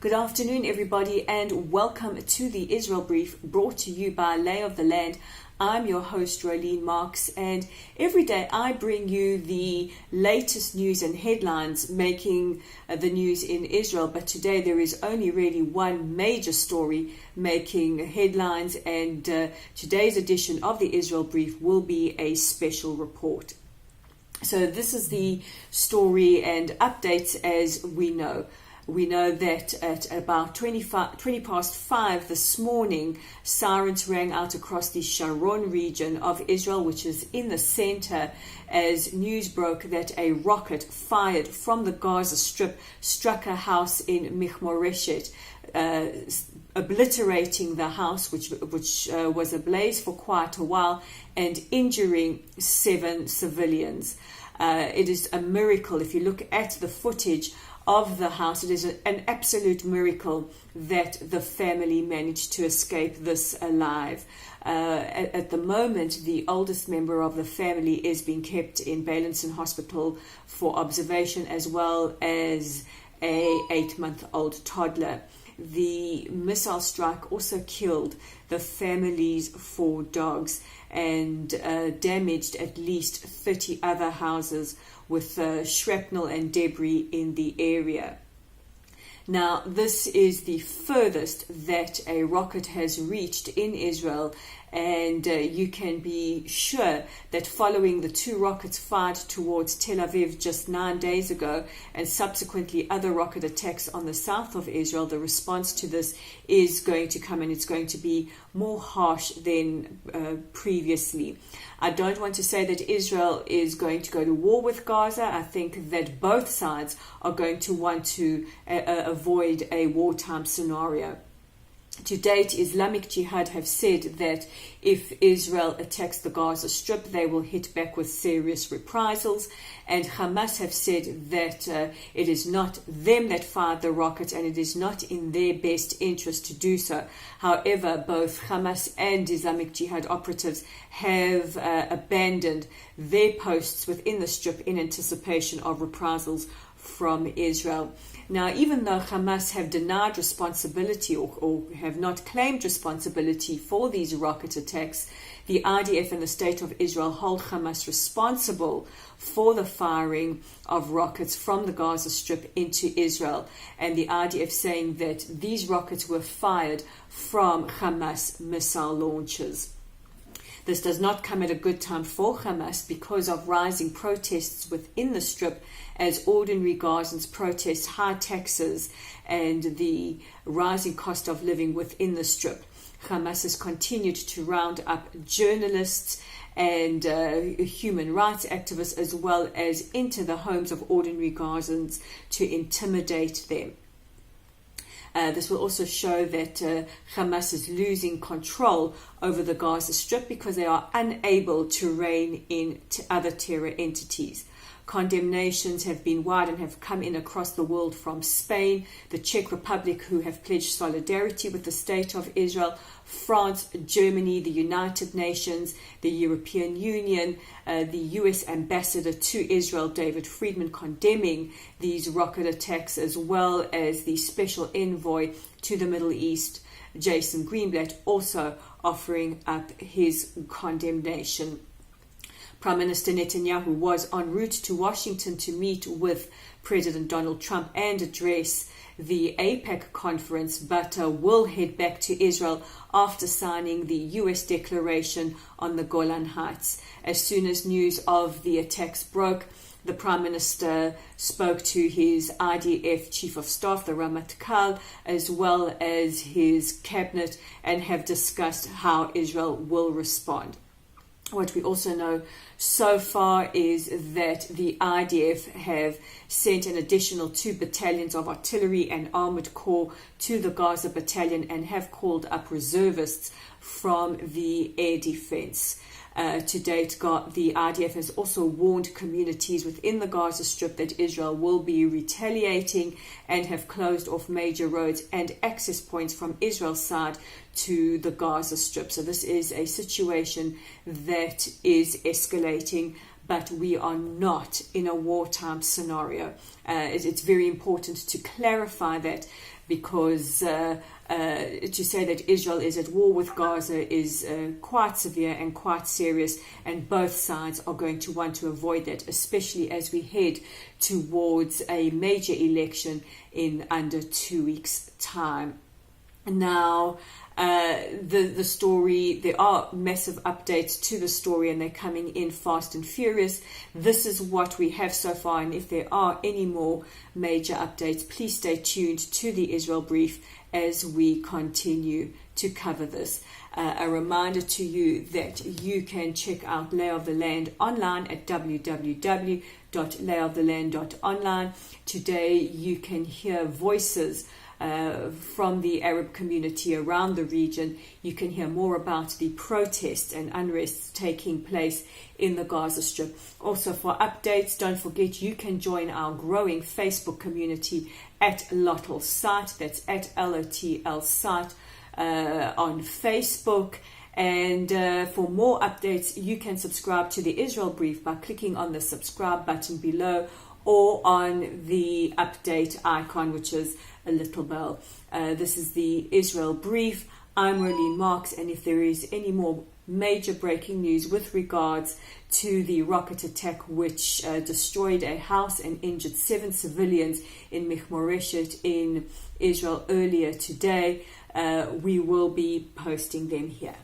Good afternoon, everybody, and welcome to the Israel Brief, brought to you by Lay of the Land. I'm your host, Rolene Marks, and every day I bring you the latest news and headlines making the news in Israel. But today there is only really one major story making headlines, and today's edition of the Israel Brief will be a special report. So this is the story and updates as we know. We know that at about 20 past 5 this morning, sirens rang out across the Sharon region of Israel, which is in the center, as news broke that a rocket fired from the Gaza Strip struck a house in Michmoreshet, obliterating the house, which was ablaze for quite a while, and injuring 7 civilians. It is a miracle. If you look at the footage of the house, it is an absolute miracle that the family managed to escape this alive. At the moment, the oldest member of the family is being kept in Beilinson Hospital for observation, as well as a 8-month-old toddler. The missile strike also killed the family's 4 dogs and damaged at least 30 other houses with shrapnel and debris in the area. Now, this is the furthest that a rocket has reached in Israel, and you can be sure that following the 2 rockets fired towards Tel Aviv just 9 days ago, and subsequently other rocket attacks on the south of Israel, the response to this is going to come, and it's going to be more harsh than previously. I don't want to say that Israel is going to go to war with Gaza. I think that both sides are going to want to avoid a wartime scenario. To date, Islamic Jihad have said that if Israel attacks the Gaza Strip, they will hit back with serious reprisals. And Hamas have said that it is not them that fired the rocket, and it is not in their best interest to do so. However, both Hamas and Islamic Jihad operatives have abandoned their posts within the Strip in anticipation of reprisals from Israel. Now, even though Hamas have denied responsibility or have not claimed responsibility for these rocket attacks, the IDF and the State of Israel hold Hamas responsible for the firing of rockets from the Gaza Strip into Israel, and the IDF saying that these rockets were fired from Hamas missile launchers. This does not come at a good time for Hamas because of rising protests within the Strip, as ordinary Gazans protest high taxes and the rising cost of living within the Strip. Hamas has continued to round up journalists and human rights activists, as well as into the homes of ordinary Gazans to intimidate them. This will also show that Hamas is losing control over the Gaza Strip because they are unable to rein in other terror entities. Condemnations have been wide and have come in across the world from Spain, the Czech Republic, who have pledged solidarity with the State of Israel, France, Germany, the United Nations, the European Union, the US Ambassador to Israel, David Friedman, condemning these rocket attacks, as well as the Special Envoy to the Middle East, Jason Greenblatt, also offering up his condemnation. Prime Minister Netanyahu was en route to Washington to meet with President Donald Trump and address the AIPAC conference, but will head back to Israel after signing the US declaration on the Golan Heights. As soon as news of the attacks broke, the Prime Minister spoke to his IDF Chief of Staff, the Ramatkal, as well as his cabinet, and have discussed how Israel will respond. What we also know so far is that the IDF have sent an additional 2 battalions of artillery and armored corps to the Gaza battalion and have called up reservists from the air defense. To date, the IDF has also warned communities within the Gaza Strip that Israel will be retaliating and have closed off major roads and access points from Israel's side to the Gaza Strip. So this is a situation that is escalating, but we are not in a wartime scenario. It's very important to clarify that because to say that Israel is at war with Gaza is quite severe and quite serious, and both sides are going to want to avoid that, especially as we head towards a major election in under 2 weeks' time. Now, the story, there are massive updates to the story, and they're coming in fast and furious. This is what we have so far, and if there are any more major updates, please stay tuned to the Israel Brief as we continue to cover this. A reminder to you that you can check out Lay of the Land online at www.layoftheland.online. Today you can hear voices from the Arab community around the region. You can hear more about the protests and unrest taking place in the Gaza Strip. Also, for updates, don't forget you can join our growing Facebook community at Lotl Site. That's at LOTL Site on Facebook. And for more updates, you can subscribe to the Israel Brief by clicking on the subscribe button below, or on the update icon, which is a little bell. This is the Israel Brief. I'm Rolene Marks, and if there is any more major breaking news with regards to the rocket attack which destroyed a house and injured 7 civilians in Mechmoreshet in Israel earlier today, we will be posting them here.